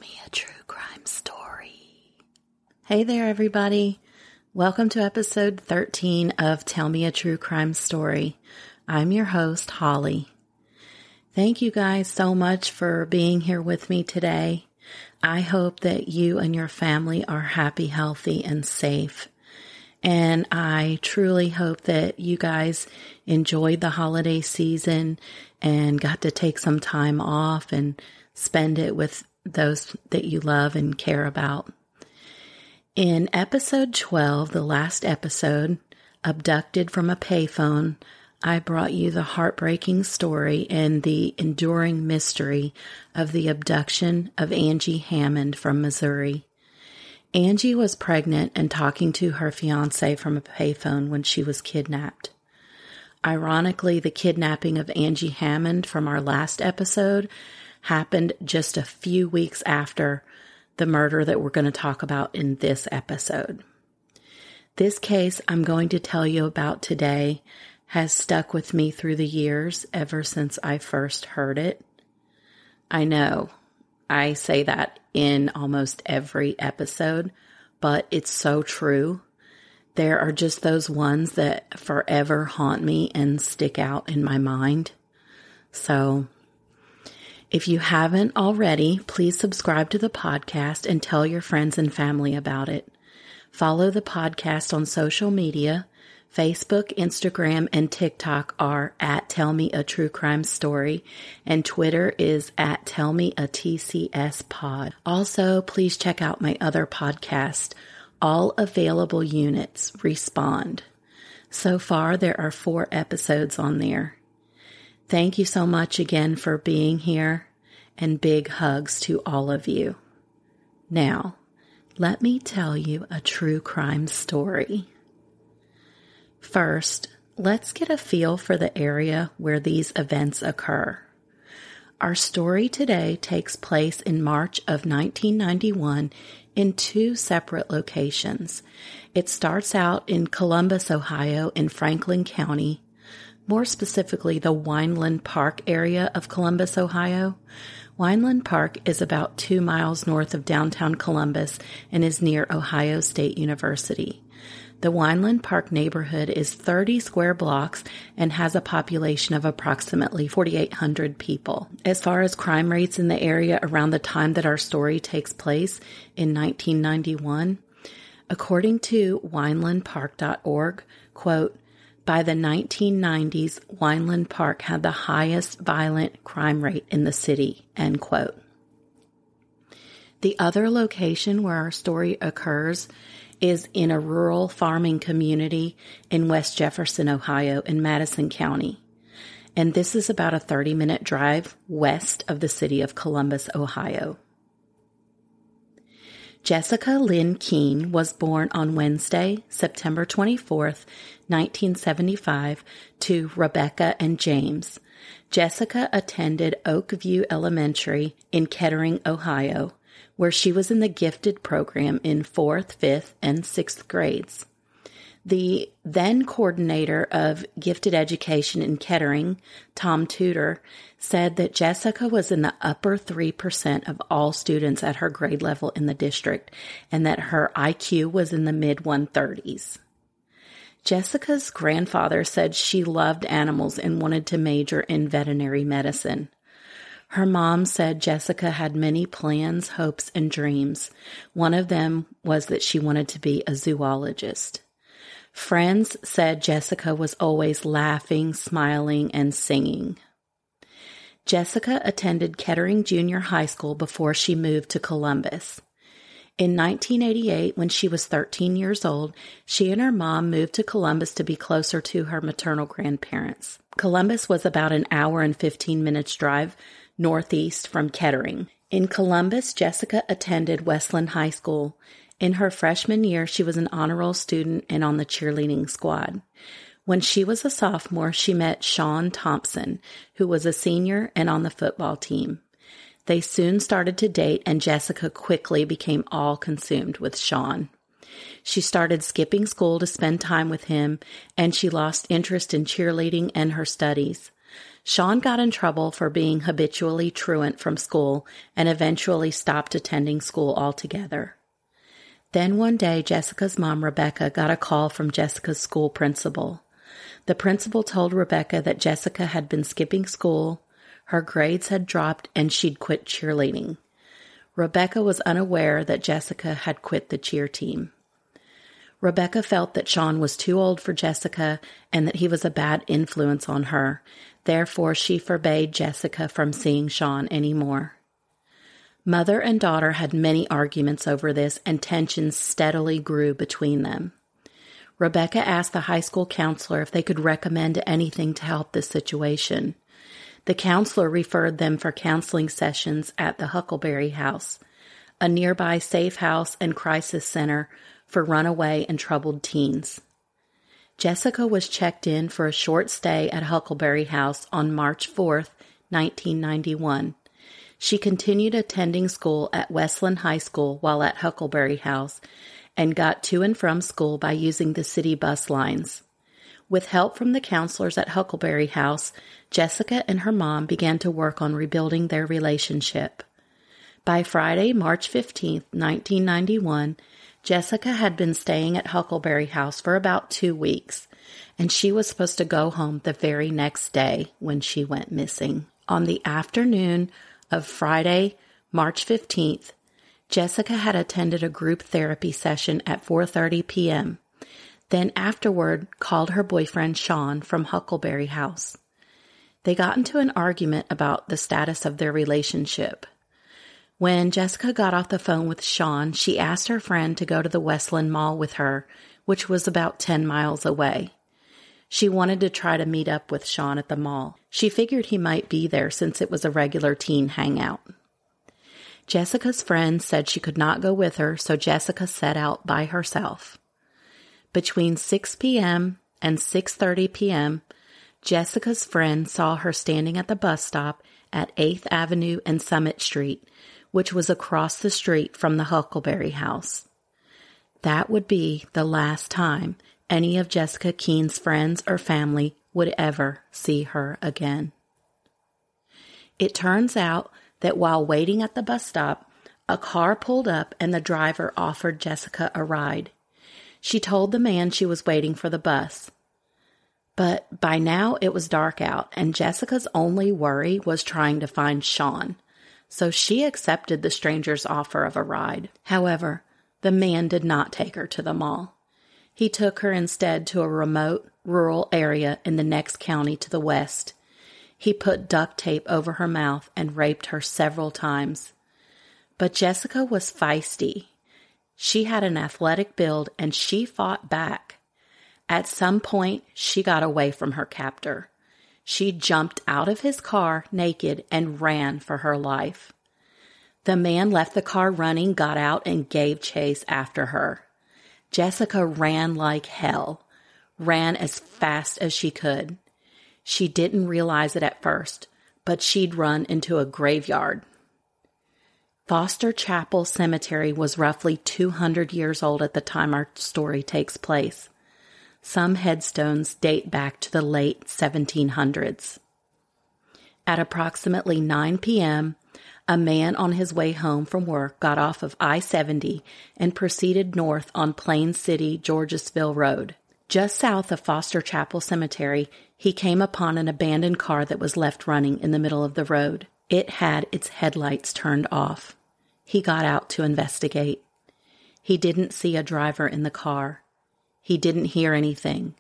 me a true crime story. Hey there, everybody. Welcome to episode 13 of Tell Me a True Crime Story. I'm your host, Holly. Thank you guys so much for being here with me today. I hope that you and your family are happy, healthy, and safe. And I truly hope that you guys enjoyed the holiday season and got to take some time off and spend it with those that you love and care about. In episode 12, the last episode, Abducted from a Payphone, I brought you the heartbreaking story and the enduring mystery of the abduction of Angie Hammond from Missouri. Angie was pregnant and talking to her fiancé from a payphone when she was kidnapped. Ironically, the kidnapping of Angie Hammond from our last episode happened just a few weeks after the murder that we're going to talk about in this episode. This case I'm going to tell you about today has stuck with me through the years ever since I first heard it. I know I say that in almost every episode, but it's so true. There are just those ones that forever haunt me and stick out in my mind. So if you haven't already, please subscribe to the podcast and tell your friends and family about it. Follow the podcast on social media. Facebook, Instagram, and TikTok are at Tell Me a True Crime Story, and Twitter is at Tell Me a TCS Pod. Also, please check out my other podcast, All Available Units Respond. So far, there are 4 episodes on there. Thank you so much again for being here, and big hugs to all of you. Now, let me tell you a true crime story. First, let's get a feel for the area where these events occur. Our story today takes place in March of 1991 in 2 separate locations. It starts out in Columbus, Ohio, in Franklin County, more specifically the Wineland Park area of Columbus, Ohio. Wineland Park is about 2 miles north of downtown Columbus and is near Ohio State University. The Wineland Park neighborhood is 30 square blocks and has a population of approximately 4,800 people. As far as crime rates in the area around the time that our story takes place in 1991, according to winelandpark.org, quote, by the 1990s, Wineland Park had the highest violent crime rate in the city, end quote. The other location where our story occurs is in a rural farming community in West Jefferson, Ohio, in Madison County. And this is about a 30-minute drive west of the city of Columbus, Ohio. Jessica Lyn Keen was born on Wednesday, September 24th, 1975, to Rebecca and James. Jessica attended Oakview Elementary in Kettering, Ohio, where she was in the gifted program in 4th, 5th, and 6th grades. The then coordinator of gifted education in Kettering, Tom Tudor, said that Jessica was in the upper 3% of all students at her grade level in the district, and that her IQ was in the mid-130s. Jessica's grandfather said she loved animals and wanted to major in veterinary medicine. Her mom said Jessica had many plans, hopes, and dreams. One of them was that she wanted to be a zoologist. Friends said Jessica was always laughing, smiling, and singing. Jessica attended Kettering Junior High School before she moved to Columbus. In 1988, when she was 13 years old, she and her mom moved to Columbus to be closer to her maternal grandparents. Columbus was about an hour and 15 minutes drive northeast from Kettering. In Columbus, Jessica attended Westland High School. In her freshman year, she was an honor roll student and on the cheerleading squad. When she was a sophomore, she met Shawn Thompson, who was a senior and on the football team. They soon started to date, and Jessica quickly became all consumed with Shawn. She started skipping school to spend time with him, and she lost interest in cheerleading and her studies. Shawn got in trouble for being habitually truant from school and eventually stopped attending school altogether. Then one day, Jessica's mom, Rebecca, got a call from Jessica's school principal. The principal told Rebecca that Jessica had been skipping school, her grades had dropped, and she'd quit cheerleading. Rebecca was unaware that Jessica had quit the cheer team. Rebecca felt that Shawn was too old for Jessica and that he was a bad influence on her. Therefore, she forbade Jessica from seeing Shawn anymore. Mother and daughter had many arguments over this, and tensions steadily grew between them. Rebecca asked the high school counselor if they could recommend anything to help this situation. The counselor referred them for counseling sessions at the Huckleberry House, a nearby safe house and crisis center for runaway and troubled teens. Jessica was checked in for a short stay at Huckleberry House on March 4th, 1991. She continued attending school at Westland High School while at Huckleberry House and got to and from school by using the city bus lines. With help from the counselors at Huckleberry House, Jessica and her mom began to work on rebuilding their relationship. By Friday, March 15th, 1991, Jessica had been staying at Huckleberry House for about 2 weeks, and she was supposed to go home the very next day when she went missing. On the afternoon of Friday, March 15th, Jessica had attended a group therapy session at 4:30 p.m., then afterward called her boyfriend Shawn from Huckleberry House. They got into an argument about the status of their relationship. When Jessica got off the phone with Shawn, she asked her friend to go to the Westland Mall with her, which was about 10 miles away. She wanted to try to meet up with Shawn at the mall. She figured he might be there since it was a regular teen hangout. Jessica's friend said she could not go with her, so Jessica set out by herself. Between 6 p.m. and 6:30 p.m., Jessica's friend saw her standing at the bus stop at 8th Avenue and Summit Street, which was across the street from the Huckleberry House. That would be the last time any of Jessica Keen's friends or family would ever see her again. It turns out that while waiting at the bus stop, a car pulled up and the driver offered Jessica a ride. She told the man she was waiting for the bus. But by now it was dark out, and Jessica's only worry was trying to find Shawn, so she accepted the stranger's offer of a ride. However, the man did not take her to the mall. He took her instead to a remote, rural area in the next county to the west. He put duct tape over her mouth and raped her several times. But Jessica was feisty. She had an athletic build, and she fought back. At some point, she got away from her captor. She jumped out of his car naked and ran for her life. The man left the car running, got out, and gave chase after her. Jessica ran like hell, ran as fast as she could. She didn't realize it at first, but she'd run into a graveyard. Foster Chapel Cemetery was roughly 200 years old at the time our story takes place. Some headstones date back to the late 1700s. At approximately 9 p.m., a man on his way home from work got off of I-70 and proceeded north on Plain City, Georgesville Road. Just south of Foster Chapel Cemetery, he came upon an abandoned car that was left running in the middle of the road. It had its headlights turned off. He got out to investigate. He didn't see a driver in the car. He didn't hear anything.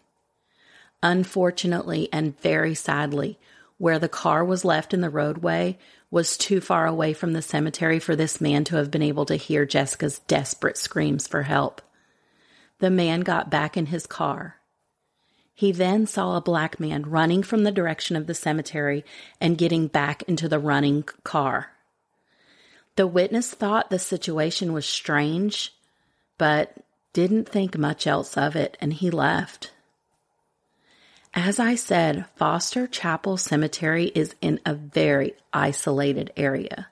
Unfortunately and very sadly, where the car was left in the roadway was too far away from the cemetery for this man to have been able to hear Jessica's desperate screams for help. The man got back in his car. He then saw a black man running from the direction of the cemetery and getting back into the running car. The witness thought the situation was strange, but didn't think much else of it, and he left. As I said, Foster Chapel Cemetery is in a very isolated area.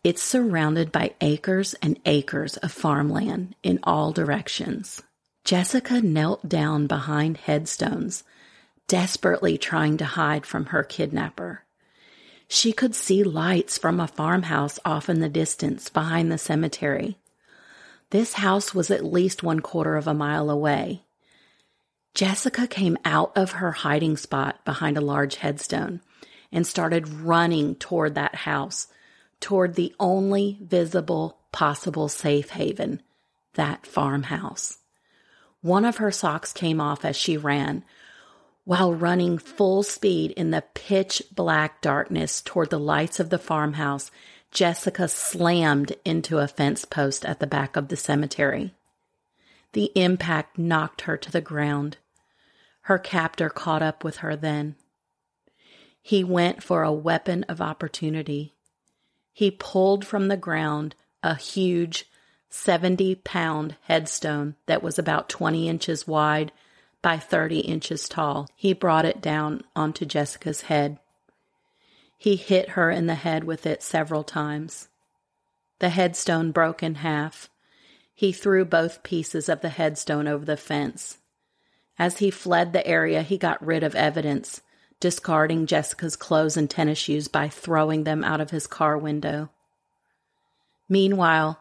It's surrounded by acres and acres of farmland in all directions. Jessica knelt down behind headstones, desperately trying to hide from her kidnapper. She could see lights from a farmhouse off in the distance behind the cemetery. This house was at least 1/4 of a mile away. Jessica came out of her hiding spot behind a large headstone and started running toward that house, toward the only visible possible safe haven, that farmhouse. One of her socks came off as she ran, while running full speed in the pitch black darkness toward the lights of the farmhouse. Jessica slammed into a fence post at the back of the cemetery. The impact knocked her to the ground. Her captor caught up with her then. He went for a weapon of opportunity. He pulled from the ground a huge 70-pound headstone that was about 20 inches wide by 30 inches tall. He brought it down onto Jessica's head. He hit her in the head with it several times. The headstone broke in half. He threw both pieces of the headstone over the fence. As he fled the area, he got rid of evidence, discarding Jessica's clothes and tennis shoes by throwing them out of his car window. Meanwhile,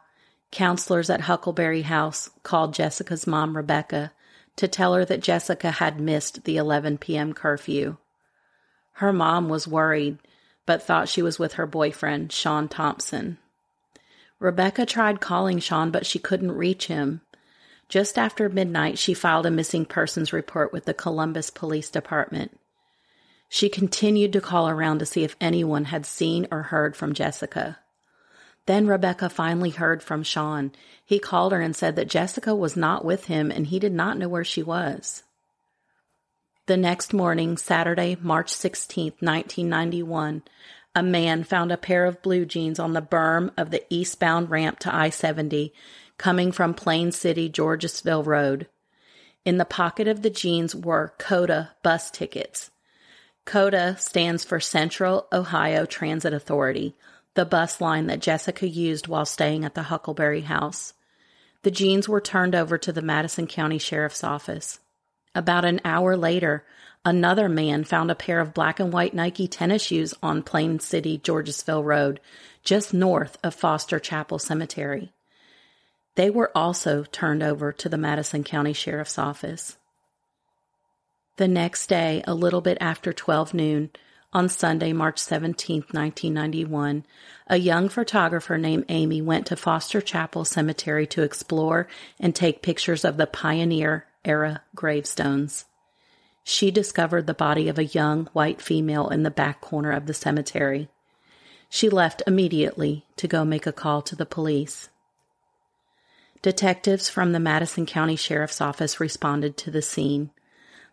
counselors at Huckleberry House called Jessica's mom, Rebecca, to tell her that Jessica had missed the 11 p.m. curfew. Her mom was worried, but thought she was with her boyfriend, Shawn Thompson. Rebecca tried calling Shawn, but she couldn't reach him. Just after midnight, she filed a missing persons report with the Columbus Police Department. She continued to call around to see if anyone had seen or heard from Jessica. Then Rebecca finally heard from Shawn. He called her and said that Jessica was not with him and he did not know where she was. The next morning, Saturday, March 16, 1991, a man found a pair of blue jeans on the berm of the eastbound ramp to I-70 coming from Plain City, Georgesville Road. In the pocket of the jeans were COTA bus tickets. COTA stands for Central Ohio Transit Authority, the bus line that Jessica used while staying at the Huckleberry House. The jeans were turned over to the Madison County Sheriff's Office. About an hour later, another man found a pair of black and white Nike tennis shoes on Plain City, Georgesville Road, just north of Foster Chapel Cemetery. They were also turned over to the Madison County Sheriff's Office. The next day, a little bit after 12 noon, on Sunday, March 17, 1991, a young photographer named Amy went to Foster Chapel Cemetery to explore and take pictures of the pioneer-era gravestones. She discovered the body of a young white female in the back corner of the cemetery. She left immediately to go make a call to the police. Detectives from the Madison County Sheriff's Office responded to the scene.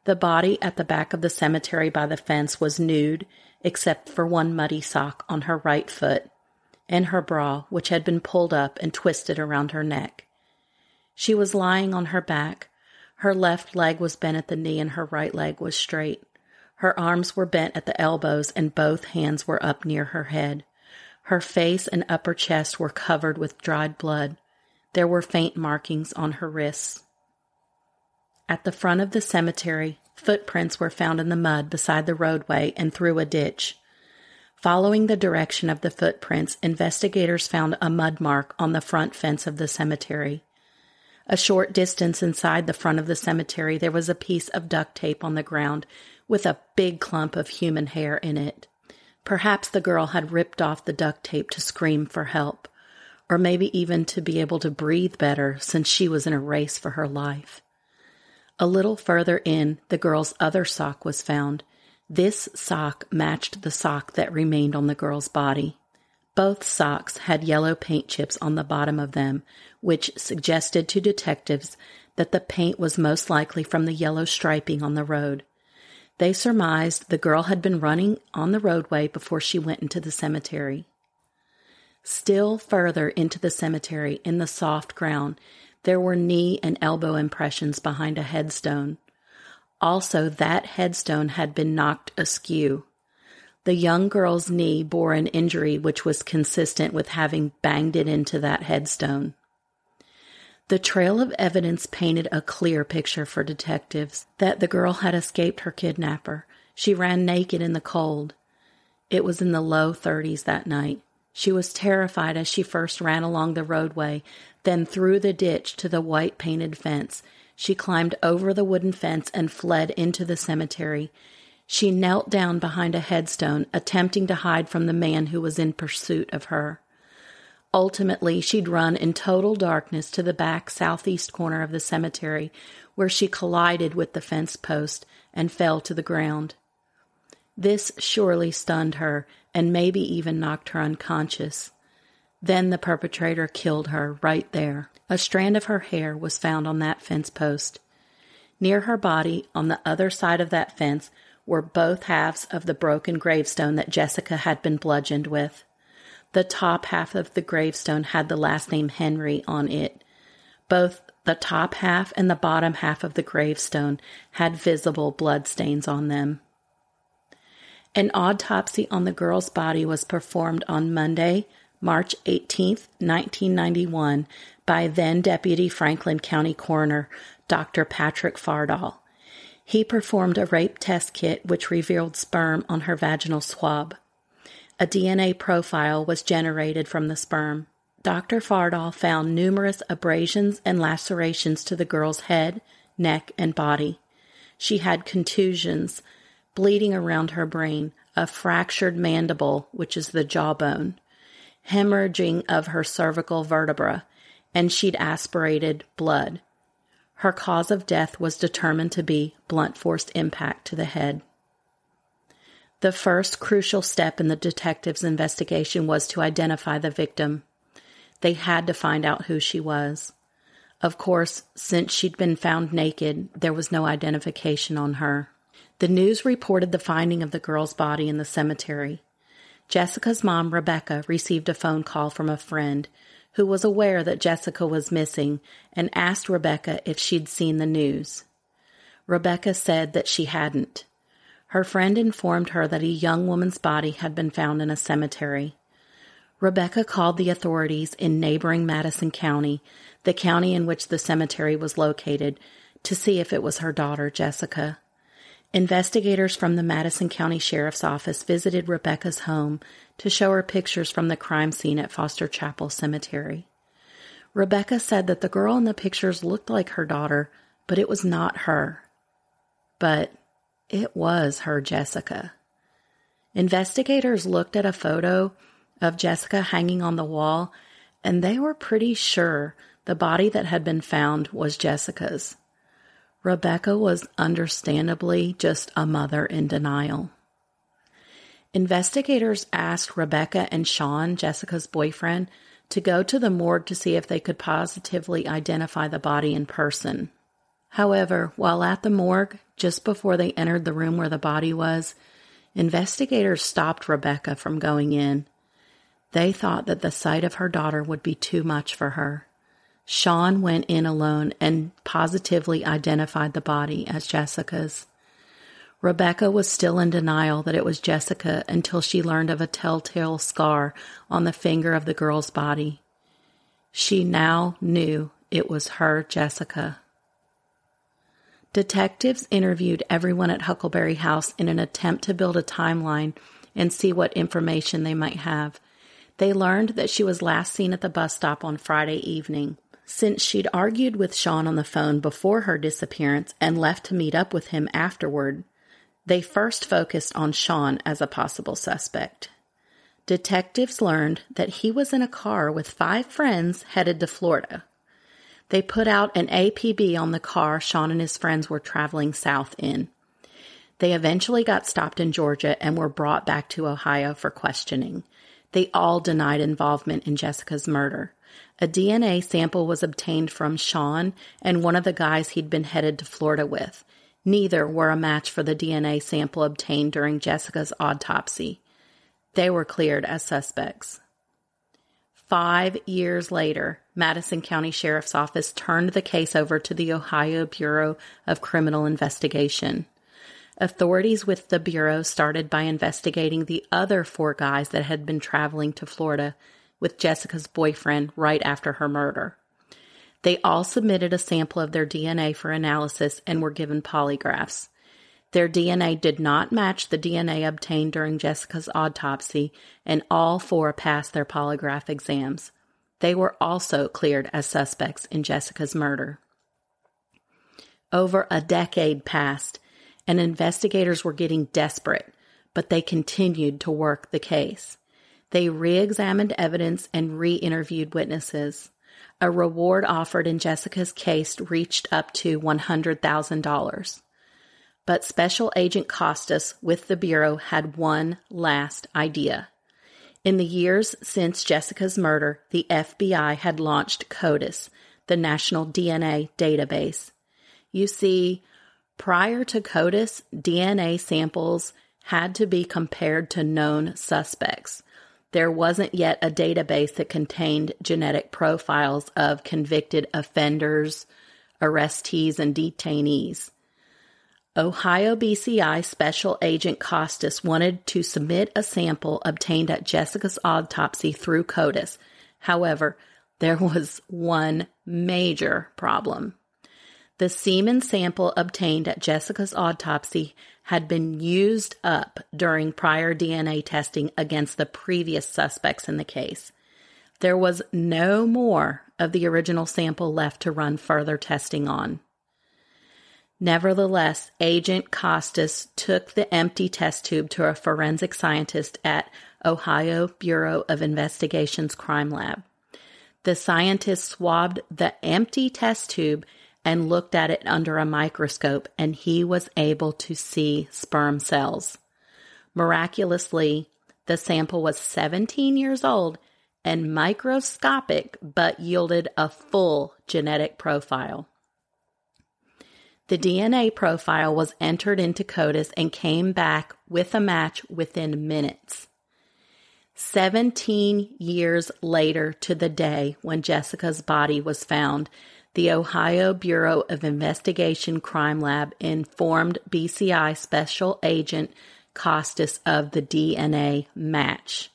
The body at the back of the cemetery by the fence was nude, except for one muddy sock on her right foot, and her bra, which had been pulled up and twisted around her neck. She was lying on her back. Her left leg was bent at the knee and her right leg was straight. Her arms were bent at the elbows and both hands were up near her head. Her face and upper chest were covered with dried blood. There were faint markings on her wrists. At the front of the cemetery, footprints were found in the mud beside the roadway and through a ditch. Following the direction of the footprints, investigators found a mud mark on the front fence of the cemetery. A short distance inside the front of the cemetery, there was a piece of duct tape on the ground with a big clump of human hair in it. Perhaps the girl had ripped off the duct tape to scream for help, or maybe even to be able to breathe better since she was in a race for her life. A little further in, the girl's other sock was found. This sock matched the sock that remained on the girl's body. Both socks had yellow paint chips on the bottom of them, which suggested to detectives that the paint was most likely from the yellow striping on the road. They surmised the girl had been running on the roadway before she went into the cemetery. Still further into the cemetery, in the soft ground, there were knee and elbow impressions behind a headstone. Also, that headstone had been knocked askew. The young girl's knee bore an injury which was consistent with having banged it into that headstone. The trail of evidence painted a clear picture for detectives that the girl had escaped her kidnapper. She ran naked in the cold. It was in the low 30s that night. She was terrified as she first ran along the roadway, then through the ditch to the white painted fence. She climbed over the wooden fence and fled into the cemetery. She knelt down behind a headstone, attempting to hide from the man who was in pursuit of her. Ultimately, she'd run in total darkness to the back southeast corner of the cemetery, where she collided with the fence post and fell to the ground. This surely stunned her and maybe even knocked her unconscious. Then the perpetrator killed her right there. A strand of her hair was found on that fence post. Near her body, on the other side of that fence, were both halves of the broken gravestone that Jessica had been bludgeoned with. The top half of the gravestone had the last name Henry on it. Both the top half and the bottom half of the gravestone had visible blood stains on them. An autopsy on the girl's body was performed on Monday, March 18, 1991, by then-Deputy Franklin County Coroner Dr. Patrick Fardall. He performed a rape test kit which revealed sperm on her vaginal swab. A DNA profile was generated from the sperm. Dr. Fardall found numerous abrasions and lacerations to the girl's head, neck, and body. She had contusions, bleeding around her brain, a fractured mandible, which is the jawbone, hemorrhaging of her cervical vertebra, and she'd aspirated blood. Her cause of death was determined to be blunt force impact to the head. The first crucial step in the detectives' investigation was to identify the victim. They had to find out who she was. Of course, since she'd been found naked, there was no identification on her. The news reported the finding of the girl's body in the cemetery. Jessica's mom, Rebecca, received a phone call from a friend who was aware that Jessica was missing and asked Rebecca if she'd seen the news. Rebecca said that she hadn't. Her friend informed her that a young woman's body had been found in a cemetery. Rebecca called the authorities in neighboring Madison County, the county in which the cemetery was located, to see if it was her daughter, Jessica. Investigators from the Madison County Sheriff's Office visited Rebecca's home to show her pictures from the crime scene at Foster Chapel Cemetery. Rebecca said that the girl in the pictures looked like her daughter, but it was not her. But it was her Jessica. Investigators looked at a photo of Jessica hanging on the wall, and they were pretty sure the body that had been found was Jessica's. Rebecca was understandably just a mother in denial. Investigators asked Rebecca and Shawn, Jessica's boyfriend, to go to the morgue to see if they could positively identify the body in person. However, while at the morgue, just before they entered the room where the body was, investigators stopped Rebecca from going in. They thought that the sight of her daughter would be too much for her. Shawn went in alone and positively identified the body as Jessica's. Rebecca was still in denial that it was Jessica until she learned of a telltale scar on the finger of the girl's body. She now knew it was her Jessica. Detectives interviewed everyone at Huckleberry House in an attempt to build a timeline and see what information they might have. They learned that she was last seen at the bus stop on Friday evening. Since she'd argued with Shawn on the phone before her disappearance and left to meet up with him afterward, they first focused on Shawn as a possible suspect. Detectives learned that he was in a car with 5 friends headed to Florida. They put out an APB on the car Shawn and his friends were traveling south in. They eventually got stopped in Georgia and were brought back to Ohio for questioning. They all denied involvement in Jessica's murder. A DNA sample was obtained from Shawn and one of the guys he'd been headed to Florida with. Neither were a match for the DNA sample obtained during Jessica's autopsy. They were cleared as suspects. 5 years later, Madison County Sheriff's Office turned the case over to the Ohio Bureau of Criminal Investigation. Authorities with the Bureau started by investigating the other 4 guys that had been traveling to Florida with Jessica's boyfriend right after her murder. They all submitted a sample of their DNA for analysis and were given polygraphs. Their DNA did not match the DNA obtained during Jessica's autopsy, and all 4 passed their polygraph exams. They were also cleared as suspects in Jessica's murder. Over a decade passed, and investigators were getting desperate, but they continued to work the case. They re-examined evidence and re-interviewed witnesses. A reward offered in Jessica's case reached up to $100,000. But Special Agent Costas with the Bureau had one last idea. In the years since Jessica's murder, the FBI had launched CODIS, the National DNA Database. You see, prior to CODIS, DNA samples had to be compared to known suspects. There wasn't yet a database that contained genetic profiles of convicted offenders, arrestees, and detainees. Ohio BCI Special Agent Costas wanted to submit a sample obtained at Jessica's autopsy through CODIS. However, there was one major problem. The semen sample obtained at Jessica's autopsy had been used up during prior DNA testing against the previous suspects in the case. There was no more of the original sample left to run further testing on. Nevertheless, Agent Costas took the empty test tube to a forensic scientist at Ohio Bureau of Investigation's crime lab. The scientist swabbed the empty test tube and looked at it under a microscope, and he was able to see sperm cells. Miraculously, the sample was 17 years old and microscopic, but yielded a full genetic profile. The DNA profile was entered into CODIS and came back with a match within minutes. 17 years later to the day when Jessica's body was found, the Ohio Bureau of Investigation Crime Lab informed BCI Special Agent Costas of the DNA match.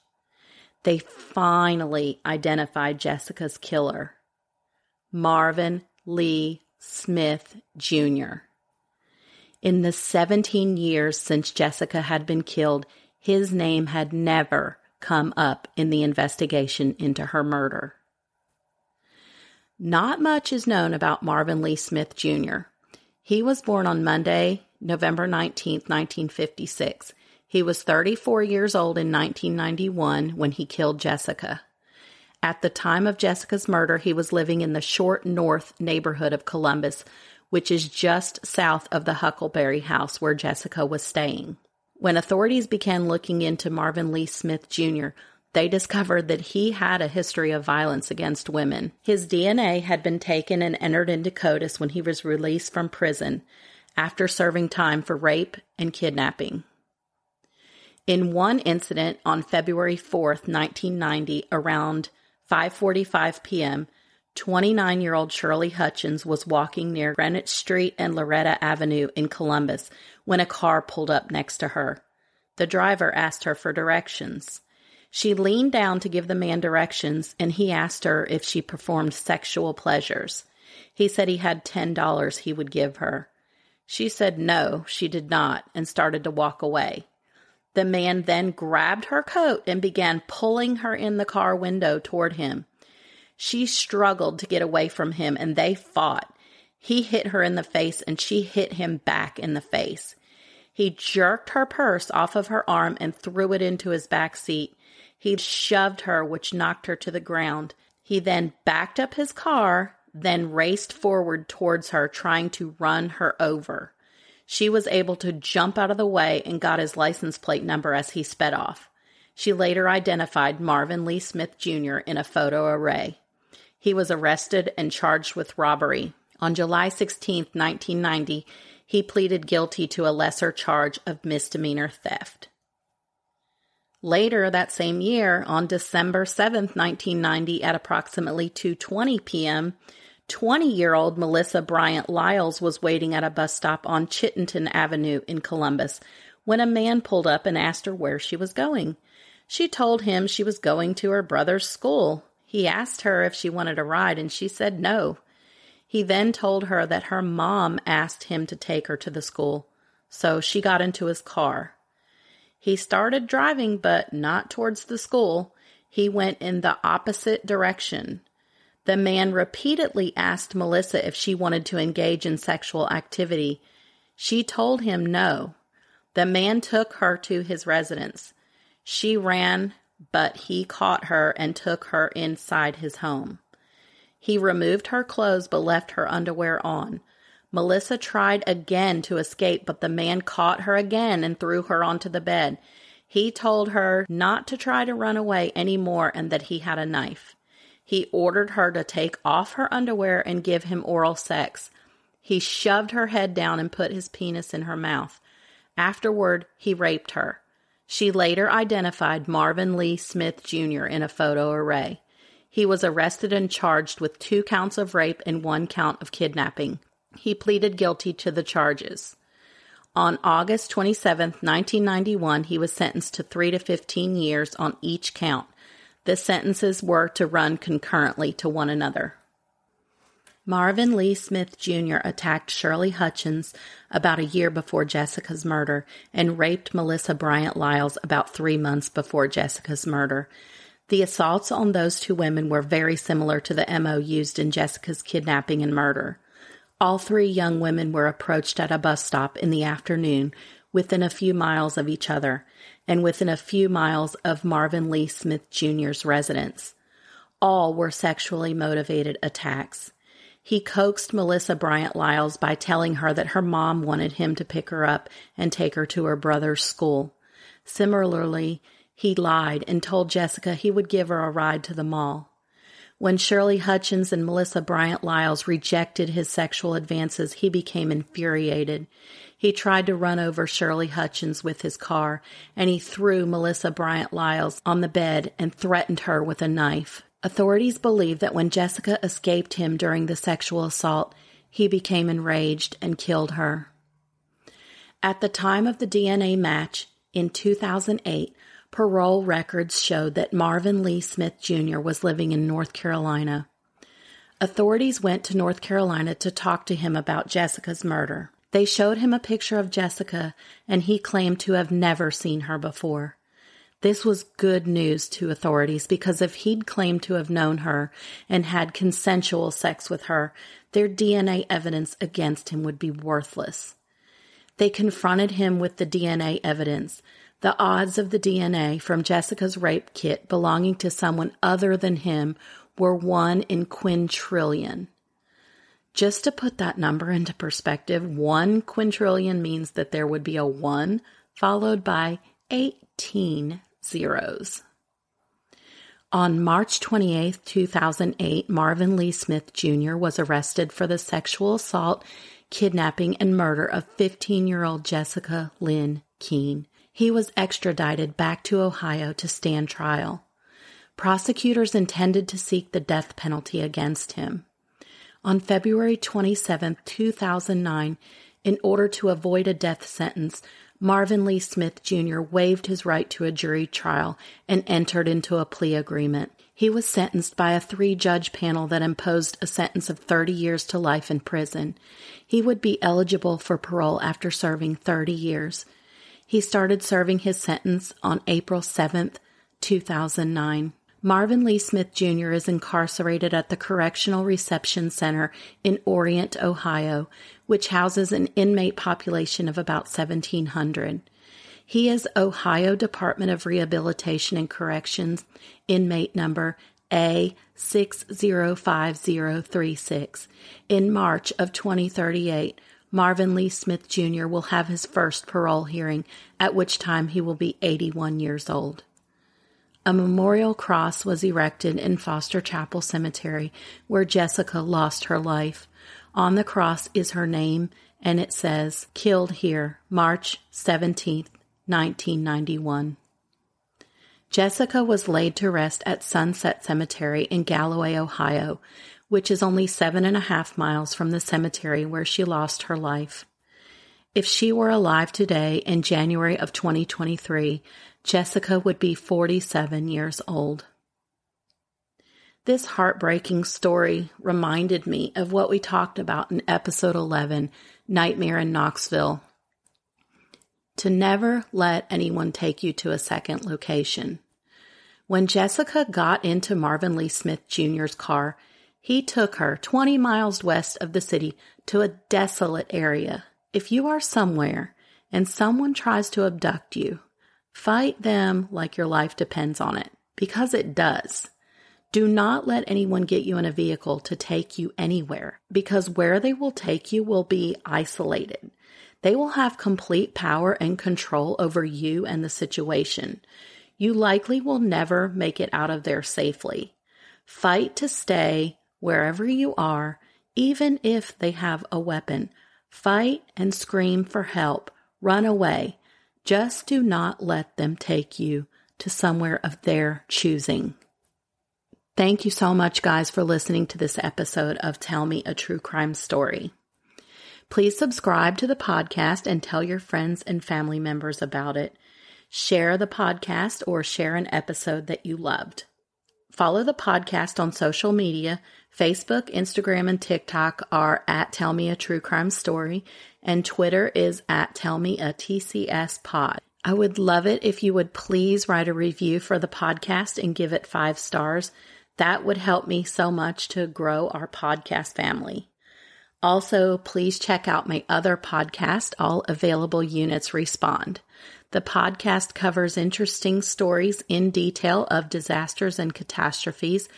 They finally identified Jessica's killer, Marvin Lee Smith, Jr. In the 17 years since Jessica had been killed, his name had never come up in the investigation into her murder. Not much is known about Marvin Lee Smith, Jr. He was born on Monday, November 19, 1956. He was 34 years old in 1991 when he killed Jessica. At the time of Jessica's murder, he was living in the Short North neighborhood of Columbus, which is just south of the Huckleberry house where Jessica was staying. When authorities began looking into Marvin Lee Smith, Jr., they discovered that he had a history of violence against women. His DNA had been taken and entered into CODIS when he was released from prison after serving time for rape and kidnapping. In one incident on February 4th, 1990, around 5:45 p.m., 29-year-old Shirley Hutchins was walking near Greenwich Street and Loretta Avenue in Columbus when a car pulled up next to her. The driver asked her for directions. She leaned down to give the man directions, and he asked her if she performed sexual pleasures. He said he had $10 he would give her. She said no, she did not, and started to walk away. The man then grabbed her coat and began pulling her in the car window toward him. She struggled to get away from him, and they fought. He hit her in the face, and she hit him back in the face. He jerked her purse off of her arm and threw it into his back seat. He shoved her, which knocked her to the ground. He then backed up his car, then raced forward towards her, trying to run her over. She was able to jump out of the way and got his license plate number as he sped off. She later identified Marvin Lee Smith, Jr. in a photo array. He was arrested and charged with robbery. On July 16, 1990, he pleaded guilty to a lesser charge of misdemeanor theft. Later that same year, on December 7, 1990, at approximately 2:20 p.m., 20-year-old Melissa Bryant Lyles was waiting at a bus stop on Chittenden Avenue in Columbus when a man pulled up and asked her where she was going. She told him she was going to her brother's school. He asked her if she wanted a ride, and she said no. He then told her that her mom asked him to take her to the school, so she got into his car. He started driving, but not towards the school. He went in the opposite direction. The man repeatedly asked Melissa if she wanted to engage in sexual activity. She told him no. The man took her to his residence. She ran, but he caught her and took her inside his home. He removed her clothes but left her underwear on. Melissa tried again to escape, but the man caught her again and threw her onto the bed. He told her not to try to run away anymore and that he had a knife. He ordered her to take off her underwear and give him oral sex. He shoved her head down and put his penis in her mouth. Afterward, he raped her. She later identified Marvin Lee Smith Jr. in a photo array. He was arrested and charged with 2 counts of rape and 1 count of kidnapping. He pleaded guilty to the charges. On August 27, 1991, he was sentenced to 3 to 15 years on each count. The sentences were to run concurrently to one another. Marvin Lee Smith Jr. attacked Shirley Hutchins about a year before Jessica's murder and raped Melissa Bryant Lyles about 3 months before Jessica's murder. The assaults on those 2 women were very similar to the MO used in Jessica's kidnapping and murder. All 3 young women were approached at a bus stop in the afternoon within a few miles of each other and within a few miles of Marvin Lee Smith Jr.'s residence. All were sexually motivated attacks. He coaxed Melissa Bryant Lyles by telling her that her mom wanted him to pick her up and take her to her brother's school. Similarly, he lied and told Jessica he would give her a ride to the mall. When Shirley Hutchins and Melissa Bryant Lyles rejected his sexual advances, he became infuriated. He tried to run over Shirley Hutchins with his car, and he threw Melissa Bryant Lyles on the bed and threatened her with a knife. Authorities believe that when Jessica escaped him during the sexual assault, he became enraged and killed her. At the time of the DNA match, in 2008, parole records showed that Marvin Lee Smith Jr. was living in North Carolina. Authorities went to North Carolina to talk to him about Jessica's murder. They showed him a picture of Jessica, and he claimed to have never seen her before. This was good news to authorities because if he'd claimed to have known her and had consensual sex with her, their DNA evidence against him would be worthless. They confronted him with the DNA evidence. The odds of the DNA from Jessica's rape kit belonging to someone other than him were 1 in quintillion. Just to put that number into perspective, 1 quintillion means that there would be a 1 followed by 18 zeros. On March 28, 2008, Marvin Lee Smith Jr. was arrested for the sexual assault, kidnapping, and murder of 15-year-old Jessica Lyn Keen. He was extradited back to Ohio to stand trial. Prosecutors intended to seek the death penalty against him. On February 27, 2009, in order to avoid a death sentence, Marvin Lee Smith Jr. waived his right to a jury trial and entered into a plea agreement. He was sentenced by a 3-judge panel that imposed a sentence of 30 years to life in prison. He would be eligible for parole after serving 30 years. He started serving his sentence on April 7, 2009. Marvin Lee Smith Jr. is incarcerated at the Correctional Reception Center in Orient, Ohio, which houses an inmate population of about 1,700. He is Ohio Department of Rehabilitation and Corrections inmate number A605036. In March of 2038, Marvin Lee Smith Jr. will have his first parole hearing, at which time he will be 81 years old. A memorial cross was erected in Foster Chapel Cemetery, where Jessica lost her life. On the cross is her name, and it says, "Killed here, March 17, 1991. Jessica was laid to rest at Sunset Cemetery in Galloway, Ohio, which is only 7.5 miles from the cemetery where she lost her life. If she were alive today in January of 2023, Jessica would be 47 years old. This heartbreaking story reminded me of what we talked about in episode 11, Nightmare in Knoxville. To never let anyone take you to a second location. When Jessica got into Marvin Lee Smith Jr.'s car, he took her 20 miles west of the city to a desolate area. If you are somewhere and someone tries to abduct you, fight them like your life depends on it, because it does. Do not let anyone get you in a vehicle to take you anywhere, because where they will take you will be isolated. They will have complete power and control over you and the situation. You likely will never make it out of there safely. Fight to stay wherever you are, even if they have a weapon. Fight and scream for help. Run away. Just do not let them take you to somewhere of their choosing. Thank you so much, guys, for listening to this episode of Tell Me a True Crime Story. Please subscribe to the podcast and tell your friends and family members about it. Share the podcast or share an episode that you loved. Follow the podcast on social media. Facebook, Instagram, and TikTok are at Tell Me a True Crime Story, and Twitter is at Tell Me a TCS Pod. I would love it if you would please write a review for the podcast and give it 5 stars. That would help me so much to grow our podcast family. Also, please check out my other podcast, All Available Units Respond. The podcast covers interesting stories in detail of disasters and catastrophes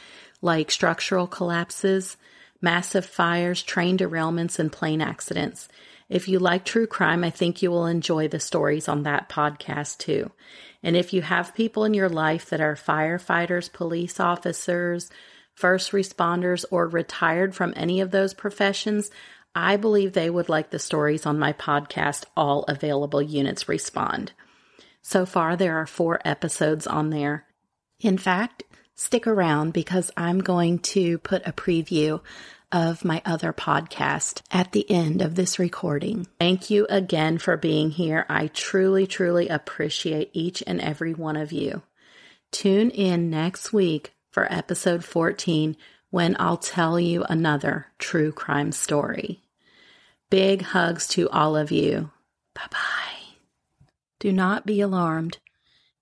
like structural collapses, massive fires, train derailments, and plane accidents. If you like true crime, I think you will enjoy the stories on that podcast too. And if you have people in your life that are firefighters, police officers, first responders, or retired from any of those professions, I believe they would like the stories on my podcast, All Available Units Respond. So far, there are 4 episodes on there. In fact, stick around because I'm going to put a preview of my other podcast at the end of this recording. Thank you again for being here. I truly, truly appreciate each and every one of you. Tune in next week for episode 14 when I'll tell you another true crime story. Big hugs to all of you. Bye-bye. Do not be alarmed.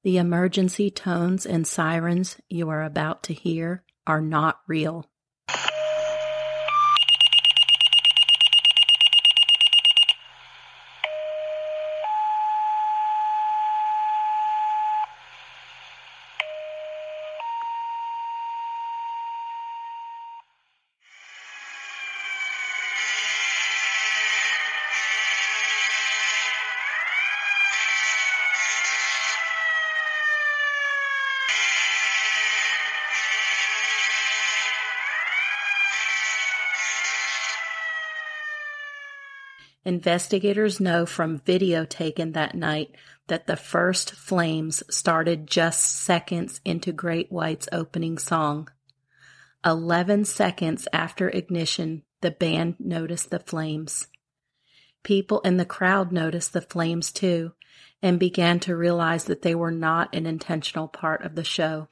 The emergency tones and sirens you are about to hear are not real. Investigators know from video taken that night that the first flames started just seconds into Great White's opening song. 11 seconds after ignition, the band noticed the flames. People in the crowd noticed the flames too and began to realize that they were not an intentional part of the show.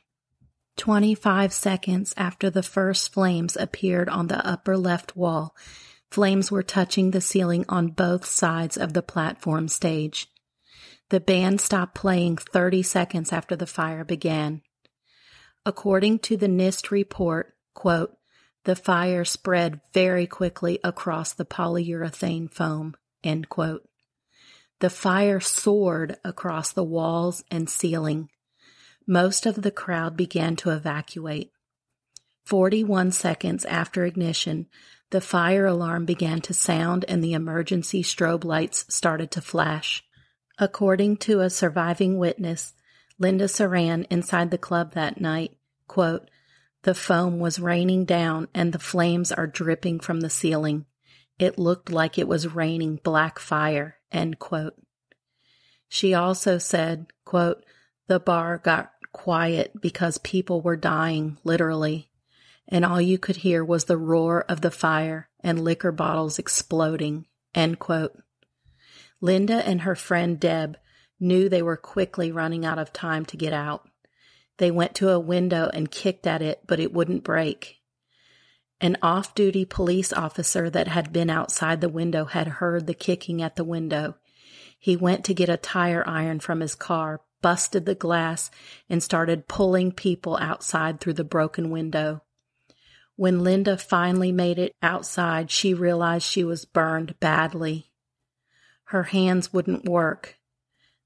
25 seconds after the first flames appeared on the upper left wall, flames were touching the ceiling on both sides of the platform stage. The band stopped playing 30 seconds after the fire began. According to the NIST report, quote, the fire spread very quickly across the polyurethane foam, end quote. The fire soared across the walls and ceiling. Most of the crowd began to evacuate. 41 seconds after ignition, the fire alarm began to sound and the emergency strobe lights started to flash. According to a surviving witness, Linda Saran, inside the club that night, quote, the foam was raining down and the flames are dripping from the ceiling. It looked like it was raining black fire, end quote. She also said, quote, the bar got quiet because people were dying, literally, and all you could hear was the roar of the fire and liquor bottles exploding, end quote. Linda and her friend Deb knew they were quickly running out of time to get out. They went to a window and kicked at it, but it wouldn't break. An off-duty police officer that had been outside the window had heard the kicking at the window. He went to get a tire iron from his car, busted the glass, and started pulling people outside through the broken window. When Linda finally made it outside, she realized she was burned badly. Her hands wouldn't work.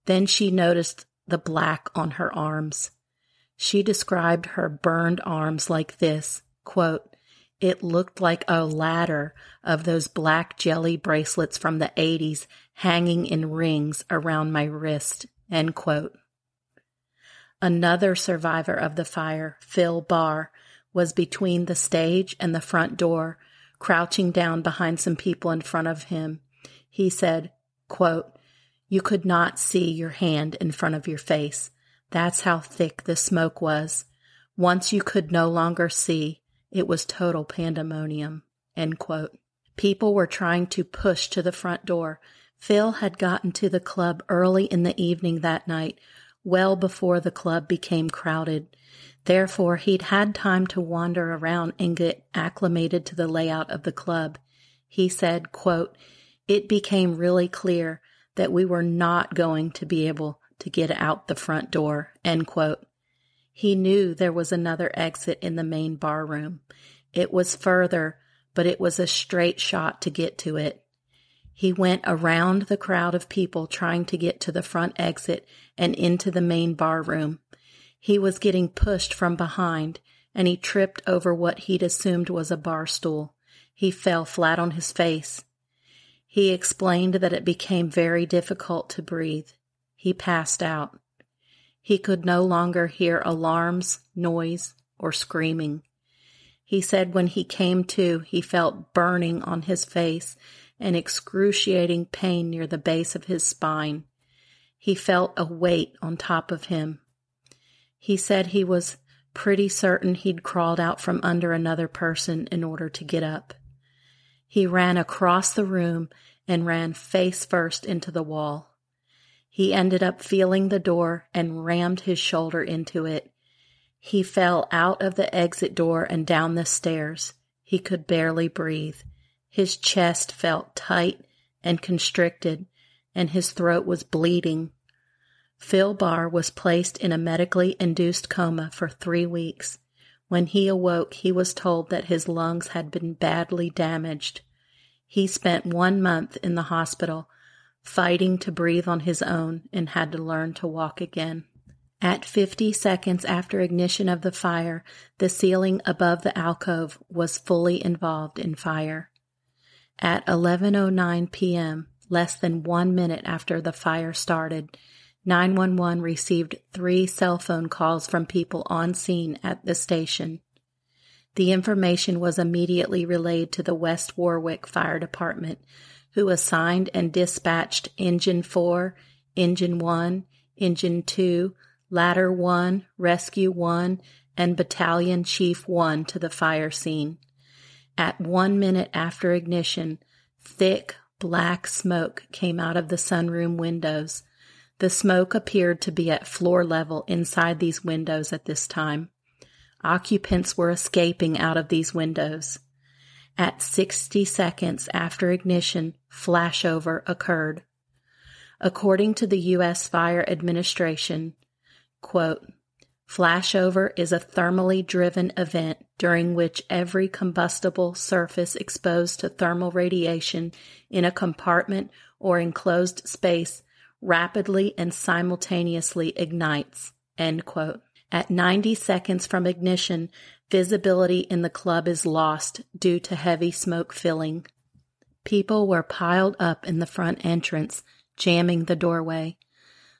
Then she noticed the black on her arms. She described her burned arms like this, quote, "It looked like a ladder of those black jelly bracelets from the 80s hanging in rings around my wrist," end quote. Another survivor of the fire, Phil Barr, was between the stage and the front door, crouching down behind some people in front of him. He said, quote, "You could not see your hand in front of your face. That's how thick the smoke was. Once you could no longer see, it was total pandemonium," end quote. People were trying to push to the front door. Phil had gotten to the club early in the evening that night, well before the club became crowded. Therefore, he'd had time to wander around and get acclimated to the layout of the club. He said, quote, "It became really clear that we were not going to be able to get out the front door," end quote. He knew there was another exit in the main bar room. It was further, but it was a straight shot to get to it. He went around the crowd of people trying to get to the front exit and into the main bar room. He was getting pushed from behind, and he tripped over what he'd assumed was a bar stool. He fell flat on his face. He explained that it became very difficult to breathe. He passed out. He could no longer hear alarms, noise, or screaming. He said when he came to, he felt burning on his face and excruciating pain near the base of his spine. He felt a weight on top of him. He said he was pretty certain he'd crawled out from under another person in order to get up. He ran across the room and ran face first into the wall. He ended up feeling the door and rammed his shoulder into it. He fell out of the exit door and down the stairs. He could barely breathe. His chest felt tight and constricted, and his throat was bleeding. Phil Barr was placed in a medically induced coma for 3 weeks. When he awoke, he was told that his lungs had been badly damaged. He spent 1 month in the hospital, fighting to breathe on his own, and had to learn to walk again. At 50 seconds after ignition of the fire, the ceiling above the alcove was fully involved in fire. At 11:09 p.m., less than 1 minute after the fire started, 911 received 3 cell phone calls from people on scene at the station. The information was immediately relayed to the West Warwick Fire Department, who assigned and dispatched Engine 4, Engine 1, Engine 2, Ladder 1, Rescue 1, and Battalion Chief 1 to the fire scene. At 1 minute after ignition, thick, black smoke came out of the sunroom windows. The smoke appeared to be at floor level inside these windows at this time. Occupants were escaping out of these windows. At 60 seconds after ignition, flashover occurred. According to the U.S. Fire Administration, quote, "Flashover is a thermally driven event during which every combustible surface exposed to thermal radiation in a compartment or enclosed space rapidly and simultaneously ignites," end quote. At 90 seconds from ignition, visibility in the club is lost due to heavy smoke filling. People were piled up in the front entrance, jamming the doorway.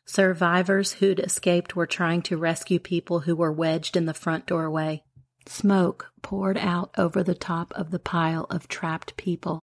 Survivors who'd escaped were trying to rescue people who were wedged in the front doorway. Smoke poured out over the top of the pile of trapped people.